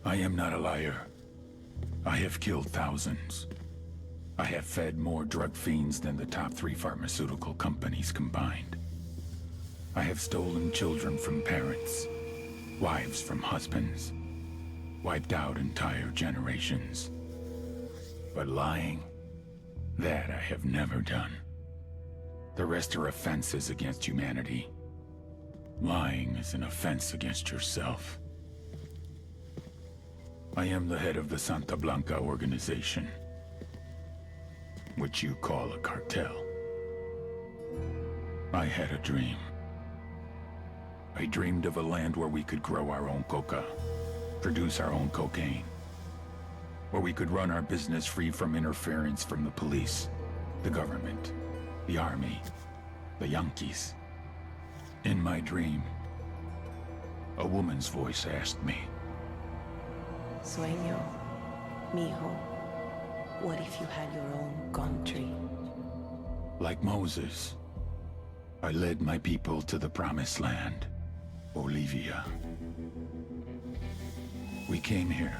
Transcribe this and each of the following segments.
I am not a liar. I have killed thousands. I have fed more drug fiends than the top 3 pharmaceutical companies combined. I have stolen children from parents, wives from husbands, wiped out entire generations. But lying, that I have never done. The rest are offenses against humanity. Lying is an offense against yourself. I am the head of the Santa Blanca organization, which you call a cartel. I had a dream. I dreamed of a land where we could grow our own coca, produce our own cocaine, where we could run our business free from interference from the police, the government, the army, the Yankees. In my dream, a woman's voice asked me, Sueño, mijo, what if you had your own country? like Moses, I led my people to the promised land, Bolivia. We came here.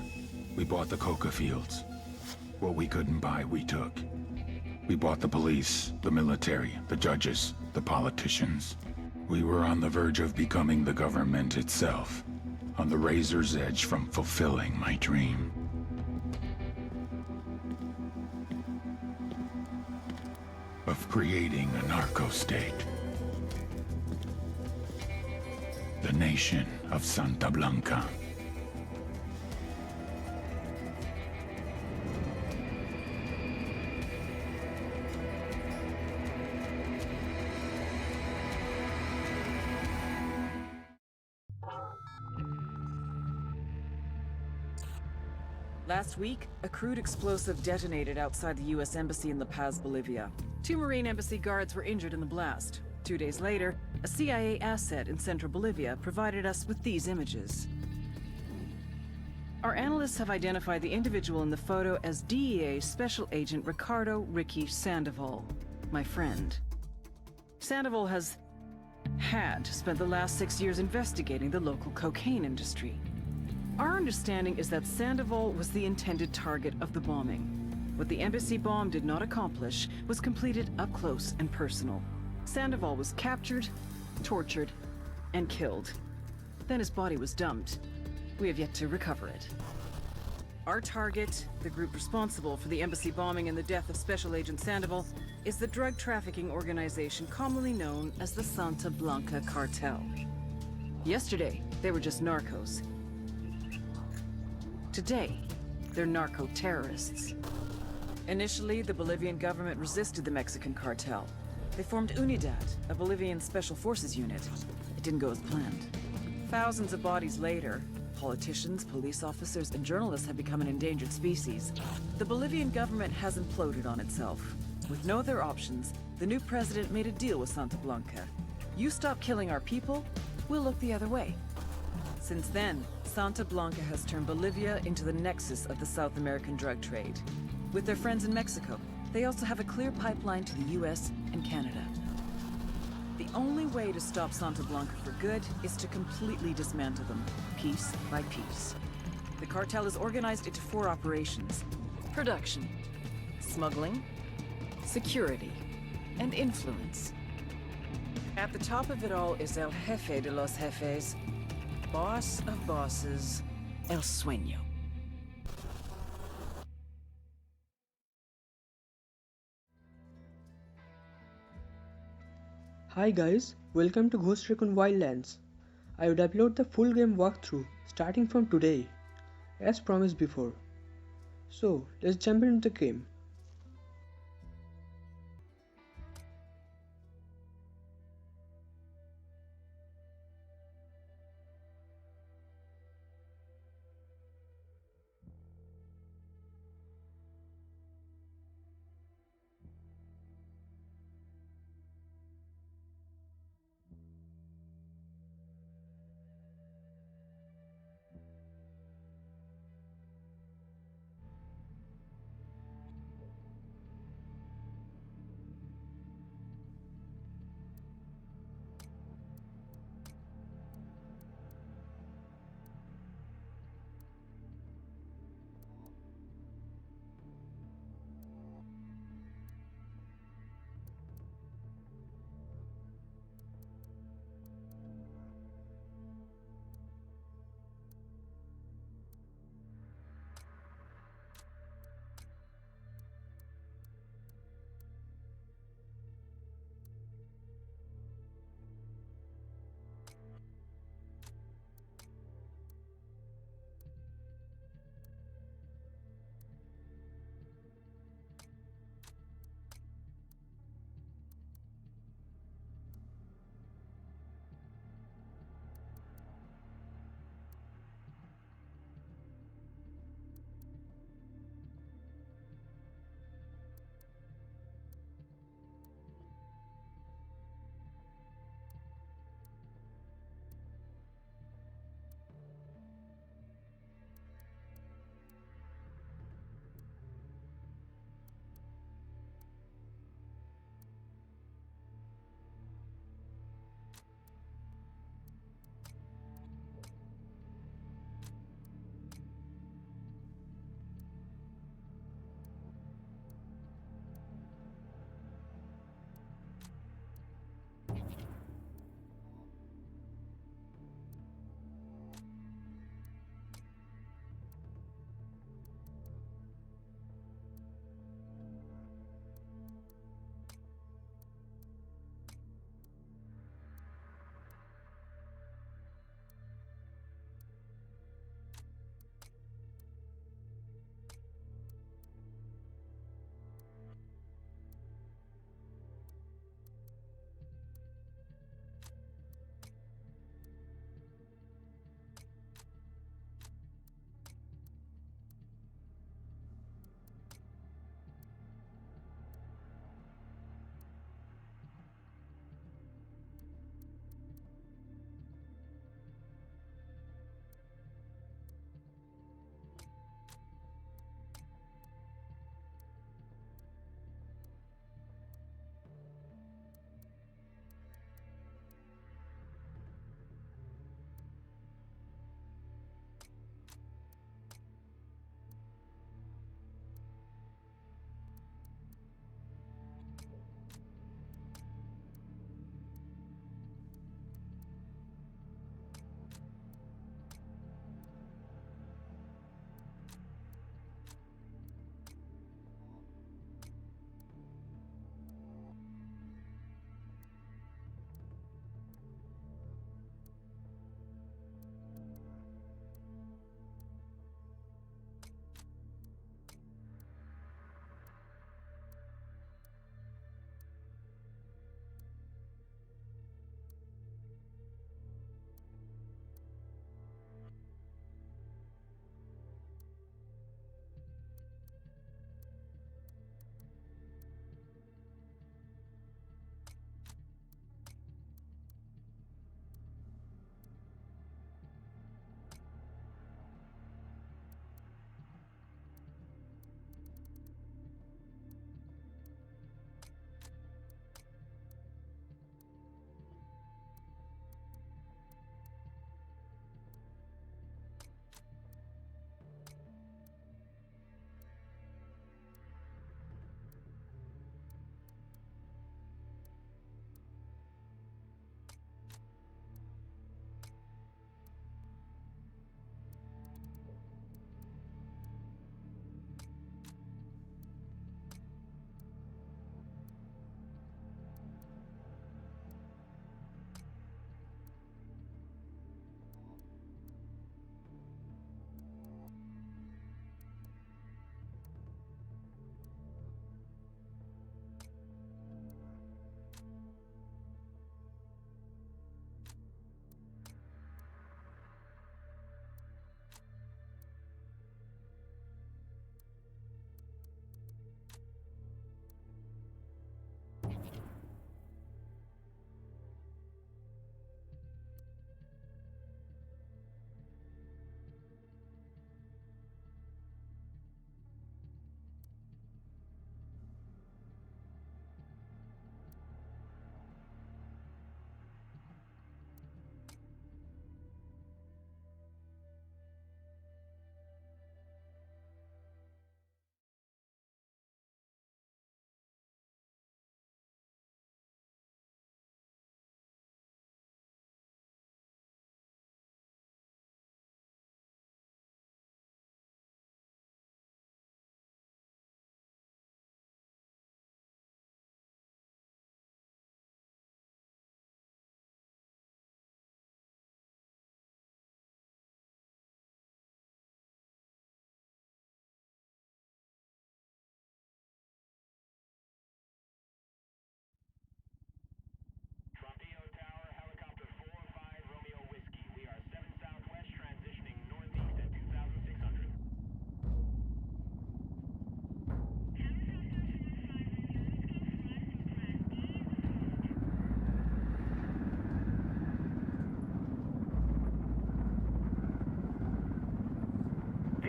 We bought the coca fields. What we couldn't buy, we took. We bought the police, the military, the judges, the politicians. We were on the verge of becoming the government itself, on the razor's edge from fulfilling my dream. Of creating a narco-state. The nation of Santa Blanca. Last week, a crude explosive detonated outside the U.S. Embassy in La Paz, Bolivia. 2 Marine Embassy guards were injured in the blast. 2 days later, a CIA asset in central Bolivia provided us with these images. Our analysts have identified the individual in the photo as DEA Special Agent Ricardo Ricky Sandoval, my friend. Sandoval had spent the last 6 years investigating the local cocaine industry. Our understanding is that Sandoval was the intended target of the bombing. What the embassy bomb did not accomplish was completed up close and personal. Sandoval was captured, tortured, and killed. Then his body was dumped. We have yet to recover it. Our target, the group responsible for the embassy bombing and the death of Special Agent Sandoval, is the drug trafficking organization commonly known as the Santa Blanca Cartel. Yesterday, they were just narcos. Today, they're narco-terrorists. Initially, the Bolivian government resisted the Mexican cartel. They formed UNIDAD, a Bolivian special forces unit. It didn't go as planned. Thousands of bodies later, politicians, police officers, and journalists have become an endangered species. The Bolivian government has imploded on itself. With no other options, the new president made a deal with Santa Blanca. You stop killing our people, we'll look the other way. Since then, Santa Blanca has turned Bolivia into the nexus of the South American drug trade. With their friends in Mexico, they also have a clear pipeline to the US and Canada. The only way to stop Santa Blanca for good is to completely dismantle them, piece by piece. The cartel is organized into 4 operations: production, smuggling, security, and influence. At the top of it all is El Jefe de los Jefes, boss of bosses, El Sueño. Hi guys, welcome to RECON Wildlands. I would upload the full game walkthrough starting from today, as promised before. So let's jump into the game.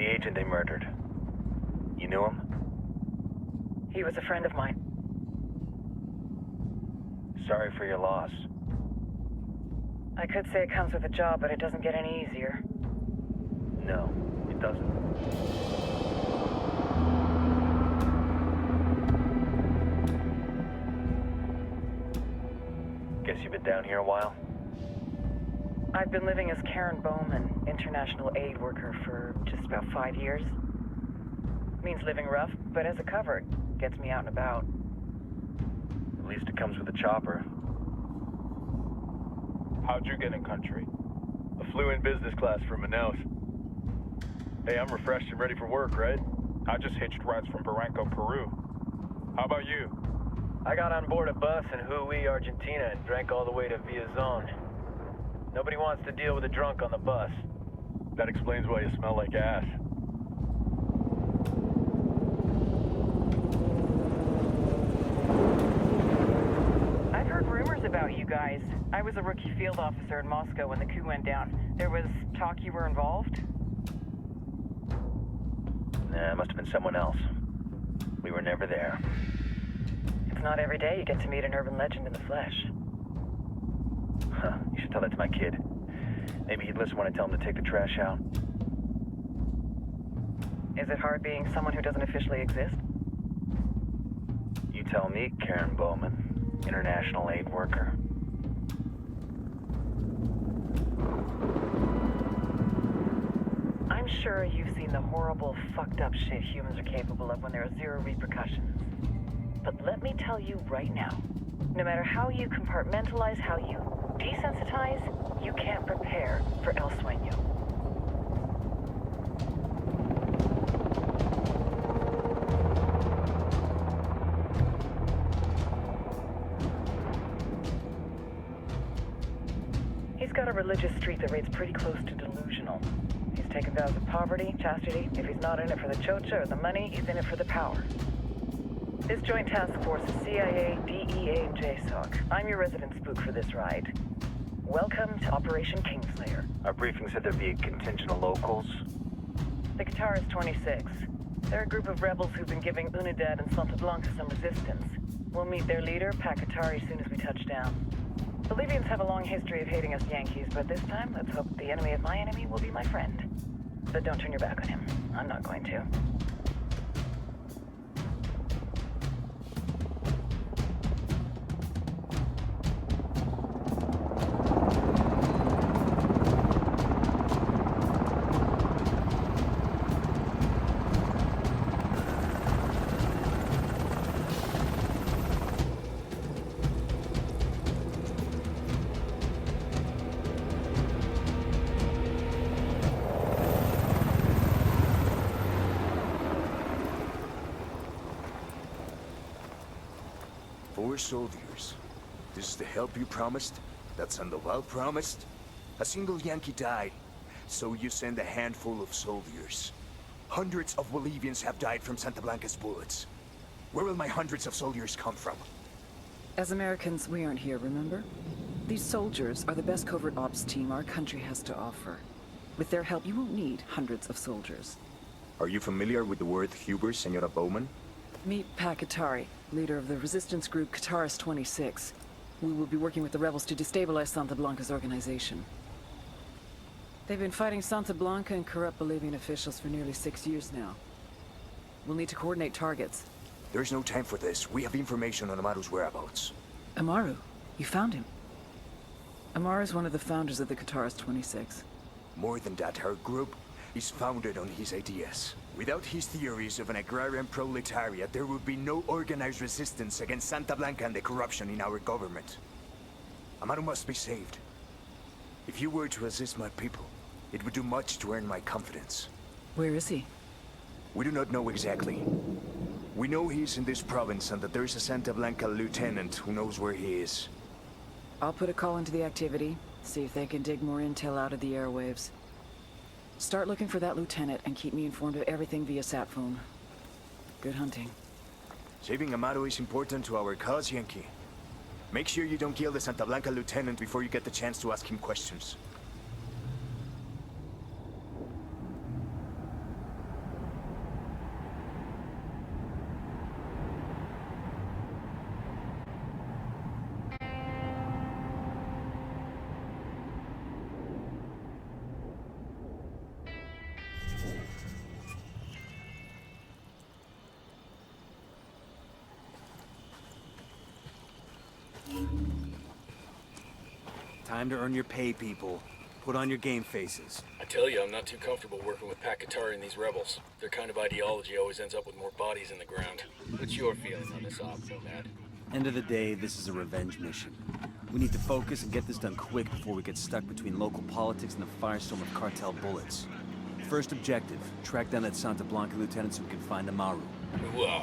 The agent they murdered. You knew him? He was a friend of mine. Sorry for your loss. I could say it comes with a job, but it doesn't get any easier. No, it doesn't. Guess you've been down here a while? I've been living as Karen Bowman, international aid worker, for just about 5 years. Means living rough, but as a cover, it gets me out and about. At least it comes with a chopper. How'd you get in country? I flew in business class from Manaus. Hey, I'm refreshed and ready for work, right? I just hitched rides from Barranco, Peru. How about you? I got on board a bus in Jujuy, Argentina, and drank all the way to Villazon. Nobody wants to deal with a drunk on the bus. That explains why you smell like ass. I've heard rumors about you guys. I was a rookie field officer in Moscow when the coup went down. There was talk you were involved? Nah, it must have been someone else. We were never there. It's not every day you get to meet an urban legend in the flesh. Huh, you should tell that to my kid. Maybe he'd listen when I tell him to take the trash out. Is it hard being someone who doesn't officially exist? You tell me, Karen Bowman, international aid worker. I'm sure you've seen the horrible, fucked up shit humans are capable of when there are zero repercussions. But let me tell you right now, no matter how you compartmentalize, how you desensitize, you can't prepare for El Sueño. He's got a religious streak that rates pretty close to delusional. He's taken vows of poverty, chastity. If he's not in it for the chocha or the money, he's in it for the power. This joint task force is CIA, DEA, and JSOC. I'm your resident spook for this ride. Welcome to Operation Kingslayer. Our briefing said there'd be a contingent of locals. The Qatar is 26. They're a group of rebels who've been giving Unidad and Santa Blanca some resistance. We'll meet their leader, Pakatari, as soon as we touch down. Bolivians have a long history of hating us Yankees, but this time, let's hope the enemy of my enemy will be my friend. But don't turn your back on him. I'm not going to. Four soldiers. This is the help you promised? That Sandoval promised? A single Yankee died, so you send a handful of soldiers. Hundreds of Bolivians have died from Santa Blanca's bullets. Where will my hundreds of soldiers come from? As Americans, we aren't here, remember? These soldiers are the best covert ops team our country has to offer. With their help, you won't need hundreds of soldiers. Are you familiar with the word Huber, Senora Bowman? Meet Pakatari, leader of the resistance group Qatar's 26. We will be working with the rebels to destabilize Santa Blanca's organization. They've been fighting Santa Blanca and corrupt Bolivian officials for nearly 6 years now. We'll need to coordinate targets. There's no time for this. We have information on Amaru's whereabouts. Amaru? You found him? Amaru is one of the founders of the Qatar's 26. More than that, her group is founded on his ideas. Without his theories of an agrarian proletariat, there would be no organized resistance against Santa Blanca and the corruption in our government. Amaru must be saved. If you were to assist my people, it would do much to earn my confidence. Where is he? We do not know exactly. We know he's in this province and that there is a Santa Blanca lieutenant who knows where he is. I'll put a call into the activity, see if they can dig more intel out of the airwaves. Start looking for that lieutenant and keep me informed of everything via sat phone. Good hunting. Saving Amaru is important to our cause, Yankee. Make sure you don't kill the Santa Blanca lieutenant before you get the chance to ask him questions. Time to earn your pay, people. Put on your game faces. I tell you, I'm not too comfortable working with Pakatari and these rebels. Their kind of ideology always ends up with more bodies in the ground. What's your feeling on this op, Nomad? End of the day, this is a revenge mission. We need to focus and get this done quick before we get stuck between local politics and the firestorm of cartel bullets. First objective, track down that Santa Blanca lieutenant so we can find Amaru. Ooh,